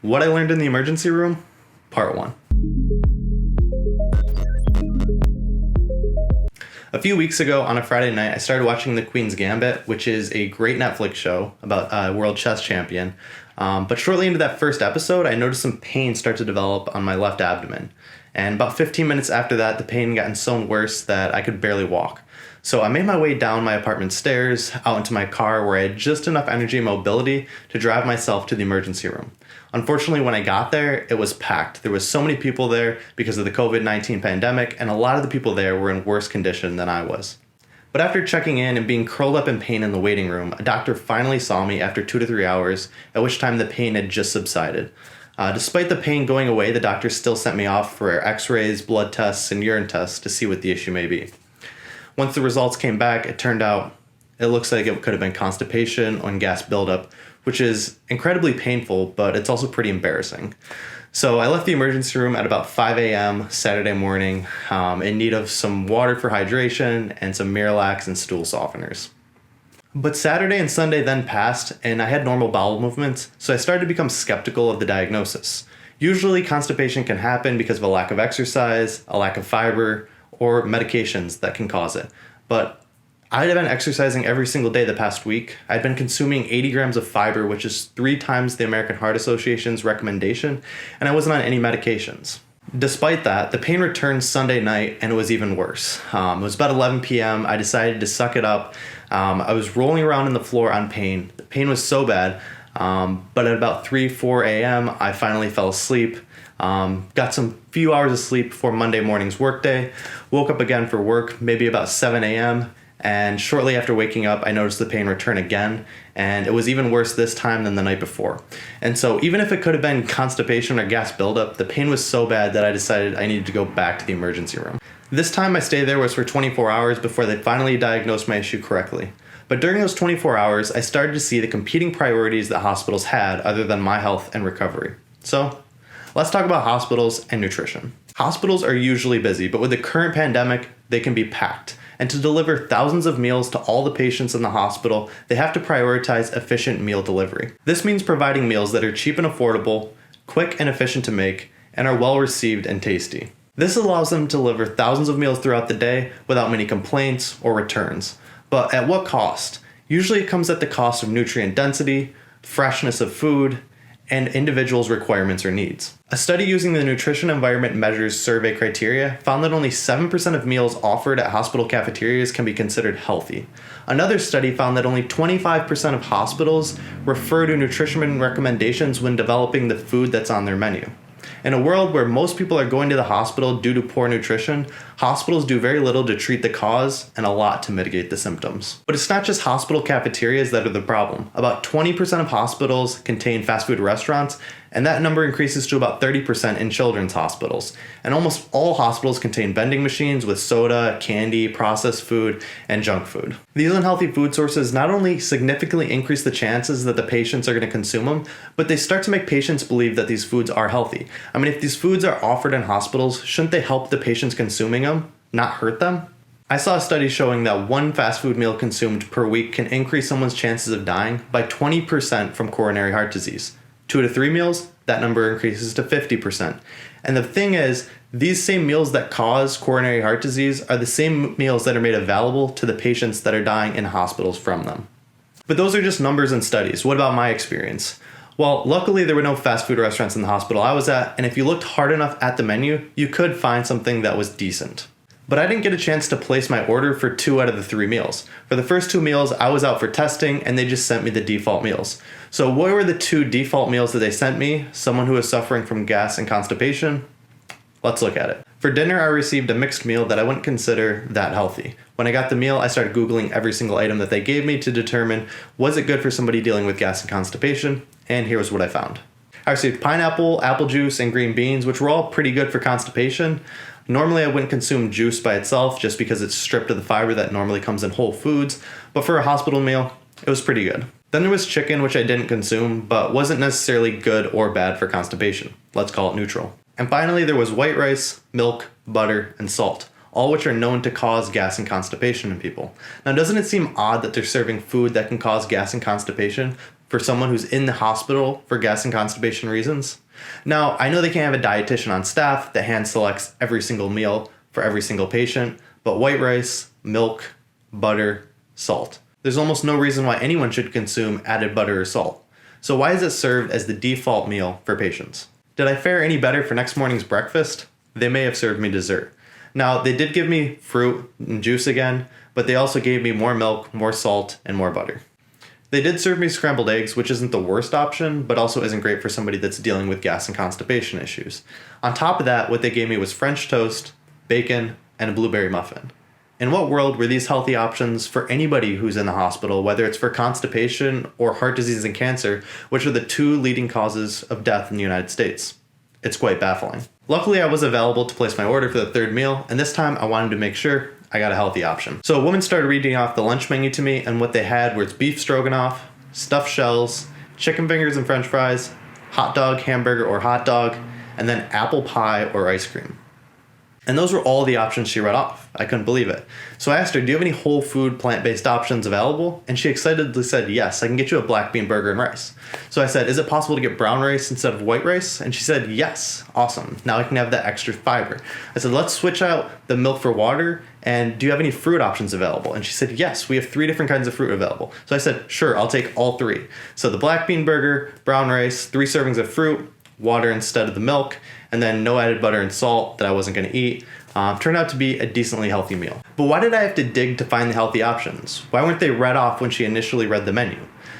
What I learned in the emergency room, part 1. A few weeks ago on a Friday night, I started watching The Queen's Gambit, which is a great Netflix show about a world chess champion. But shortly into that first episode, I noticed some pain start to develop on my left abdomen. And about 15 minutes after that, the pain gotten so worse that I could barely walk. So I made my way down my apartment stairs, out into my car where I had just enough energy and mobility to drive myself to the emergency room. Unfortunately, when I got there, it was packed. There was so many people there because of the COVID-19 pandemic, and a lot of the people there were in worse condition than I was. But after checking in and being curled up in pain in the waiting room, a doctor finally saw me after 2 to 3 hours, at which time the pain had just subsided. Despite the pain going away, the doctor still sent me off for x-rays, blood tests, and urine tests to see what the issue may be. Once the results came back, it turned out it looks like it could have been constipation or gas buildup, which is incredibly painful, but it's also pretty embarrassing. So I left the emergency room at about 5 a.m. Saturday morning in need of some water for hydration and some Miralax and stool softeners. But Saturday and Sunday then passed, and I had normal bowel movements, so I started to become skeptical of the diagnosis. Usually constipation can happen because of a lack of exercise, a lack of fiber, or medications that can cause it. But I had been exercising every single day the past week. I'd been consuming 80 grams of fiber, which is 3 times the American Heart Association's recommendation, and I wasn't on any medications. Despite that, the pain returned Sunday night, and it was even worse. It was about 11 p.m. I decided to suck it up. I was rolling around on the floor on pain. The pain was so bad, but at about 4 a.m., I finally fell asleep. Got some few hours of sleep before Monday morning's workday. Woke up again for work, maybe about 7 a.m., and shortly after waking up, I noticed the pain return again, and it was even worse this time than the night before. And so even if it could have been constipation or gas buildup, the pain was so bad that I decided I needed to go back to the emergency room. This time my stay there was for 24 hours before they finally diagnosed my issue correctly. But during those 24 hours, I started to see the competing priorities that hospitals had other than my health and recovery. So let's talk about hospitals and nutrition. Hospitals are usually busy, but with the current pandemic, they can be packed. And to deliver thousands of meals to all the patients in the hospital, they have to prioritize efficient meal delivery. This means providing meals that are cheap and affordable, quick and efficient to make, and are well received and tasty. This allows them to deliver thousands of meals throughout the day without many complaints or returns. But at what cost? Usually it comes at the cost of nutrient density, freshness of food, and individuals' requirements or needs. A study using the Nutrition Environment Measures survey criteria found that only 7% of meals offered at hospital cafeterias can be considered healthy. Another study found that only 25% of hospitals refer to nutrition recommendations when developing the food that's on their menu. In a world where most people are going to the hospital due to poor nutrition, hospitals do very little to treat the cause and a lot to mitigate the symptoms. But it's not just hospital cafeterias that are the problem. About 20% of hospitals contain fast food restaurants, and that number increases to about 30% in children's hospitals. And almost all hospitals contain vending machines with soda, candy, processed food, and junk food. These unhealthy food sources not only significantly increase the chances that the patients are going to consume them, but they start to make patients believe that these foods are healthy. I mean, if these foods are offered in hospitals, shouldn't they help the patients consuming them, not hurt them? I saw a study showing that one fast food meal consumed per week can increase someone's chances of dying by 20% from coronary heart disease. 2 to 3 meals, that number increases to 50%. And the thing is, these same meals that cause coronary heart disease are the same meals that are made available to the patients that are dying in hospitals from them. But those are just numbers and studies. What about my experience? Well, luckily there were no fast food restaurants in the hospital I was at, and if you looked hard enough at the menu, you could find something that was decent. But I didn't get a chance to place my order for 2 out of the 3 meals. For the first 2 meals, I was out for testing, and they just sent me the default meals. So what were the 2 default meals that they sent me? Someone who was suffering from gas and constipation? Let's look at it. For dinner, I received a mixed meal that I wouldn't consider that healthy. When I got the meal, I started Googling every single item that they gave me to determine, was it good for somebody dealing with gas and constipation? And here's what I found. I received pineapple, apple juice, and green beans, which were all pretty good for constipation. Normally, I wouldn't consume juice by itself just because it's stripped of the fiber that normally comes in whole foods, but for a hospital meal, it was pretty good. Then there was chicken, which I didn't consume, but wasn't necessarily good or bad for constipation. Let's call it neutral. And finally, there was white rice, milk, butter, and salt, all which are known to cause gas and constipation in people. Now, doesn't it seem odd that they're serving food that can cause gas and constipation for someone who's in the hospital for gas and constipation reasons? Now, I know they can't have a dietitian on staff that hand selects every single meal for every single patient, but white rice, milk, butter, salt. There's almost no reason why anyone should consume added butter or salt. So why is it served as the default meal for patients? Did I fare any better for next morning's breakfast? They may have served me dessert. Now, they did give me fruit and juice again, but they also gave me more milk, more salt, and more butter. They did serve me scrambled eggs, which isn't the worst option, but also isn't great for somebody that's dealing with gas and constipation issues. On top of that, what they gave me was French toast, bacon, and a blueberry muffin. In what world were these healthy options for anybody who's in the hospital, whether it's for constipation or heart disease and cancer, which are the two leading causes of death in the United States? It's quite baffling. Luckily, I was available to place my order for the third meal, and this time I wanted to make sure I got a healthy option. So a woman started reading off the lunch menu to me, and what they had was beef stroganoff, stuffed shells, chicken fingers and french fries, hot dog, hamburger, or hot dog, and then apple pie or ice cream. And those were all the options she read off. I couldn't believe it. So I asked her, do you have any whole food plant-based options available? And she excitedly said, yes, I can get you a black bean burger and rice. So I said, is it possible to get brown rice instead of white rice? And she said, yes, awesome. Now I can have that extra fiber. I said, let's switch out the milk for water. And do you have any fruit options available? And she said, yes, we have 3 different kinds of fruit available. So I said, sure, I'll take all 3. So the black bean burger, brown rice, 3 servings of fruit, water instead of the milk, and then no added butter and salt that I wasn't going to eat. Turned out to be a decently healthy meal. But why did I have to dig to find the healthy options? Why weren't they read off when she initially read the menu?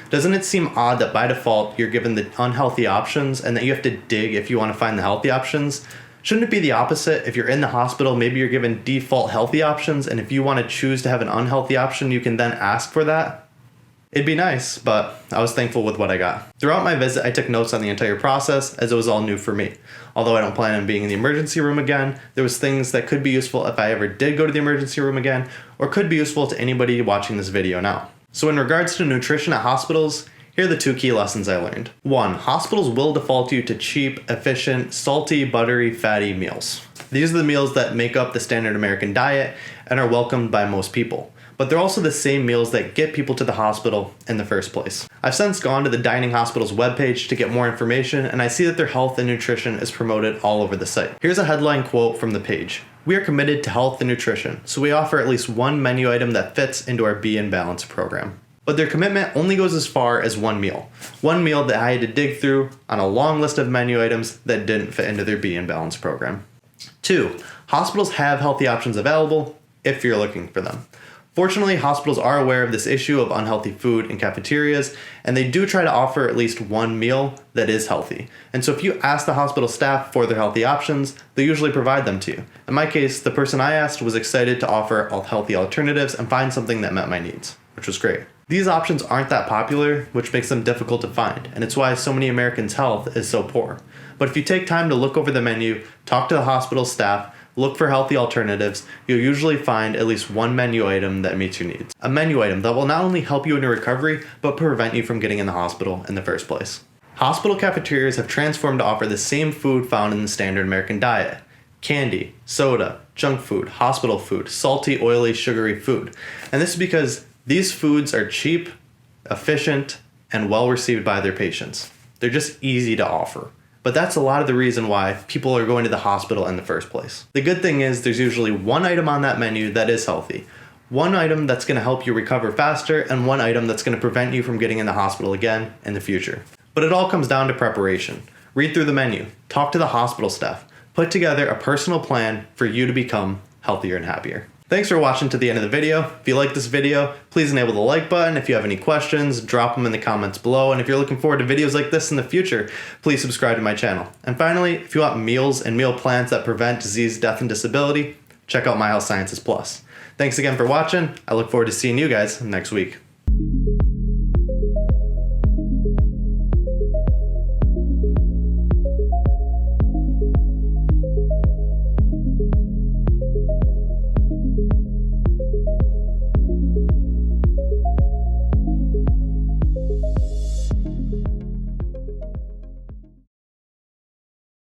Doesn't it seem odd that by default you're given the unhealthy options and that you have to dig if you want to find the healthy options? Shouldn't it be the opposite? If you're in the hospital, maybe you're given default healthy options, and if you want to choose to have an unhealthy option, you can then ask for that? It'd be nice, but I was thankful with what I got. Throughout my visit, I took notes on the entire process as it was all new for me. Although I don't plan on being in the emergency room again, there was things that could be useful if I ever did go to the emergency room again, or could be useful to anybody watching this video now. So in regards to nutrition at hospitals, here are the 2 key lessons I learned. 1, hospitals will default you to cheap, efficient, salty, buttery, fatty meals. These are the meals that make up the standard American diet and are welcomed by most people. But they're also the same meals that get people to the hospital in the first place. I've since gone to the Dining Hospital's webpage to get more information, and I see that their health and nutrition is promoted all over the site. Here's a headline quote from the page. We are committed to health and nutrition, so we offer at least one menu item that fits into our Be in Balance program. But their commitment only goes as far as one meal. One meal that I had to dig through on a long list of menu items that didn't fit into their Be in Balance program. 2, hospitals have healthy options available if you're looking for them. Fortunately, hospitals are aware of this issue of unhealthy food in cafeterias, and they do try to offer at least one meal that is healthy. And so if you ask the hospital staff for their healthy options, they usually provide them to you. In my case, the person I asked was excited to offer healthy alternatives and find something that met my needs, which was great. These options aren't that popular, which makes them difficult to find, and it's why so many Americans' health is so poor. But if you take time to look over the menu, talk to the hospital staff, look for healthy alternatives, you'll usually find at least one menu item that meets your needs. A menu item that will not only help you in your recovery, but prevent you from getting in the hospital in the first place. Hospital cafeterias have transformed to offer the same food found in the standard American diet. Candy, soda, junk food, hospital food, salty, oily, sugary food. And this is because these foods are cheap, efficient, and well received by their patients. They're just easy to offer. But that's a lot of the reason why people are going to the hospital in the first place. The good thing is there's usually one item on that menu that is healthy. One item that's going to help you recover faster, and one item that's going to prevent you from getting in the hospital again in the future. But it all comes down to preparation. Read through the menu, talk to the hospital staff, put together a personal plan for you to become healthier and happier. Thanks for watching to the end of the video. If you like this video, please enable the like button. If you have any questions, drop them in the comments below. And if you're looking forward to videos like this in the future, please subscribe to my channel. And finally, if you want meals and meal plans that prevent disease, death, and disability, check out My Health Sciences Plus. Thanks again for watching. I look forward to seeing you guys next week.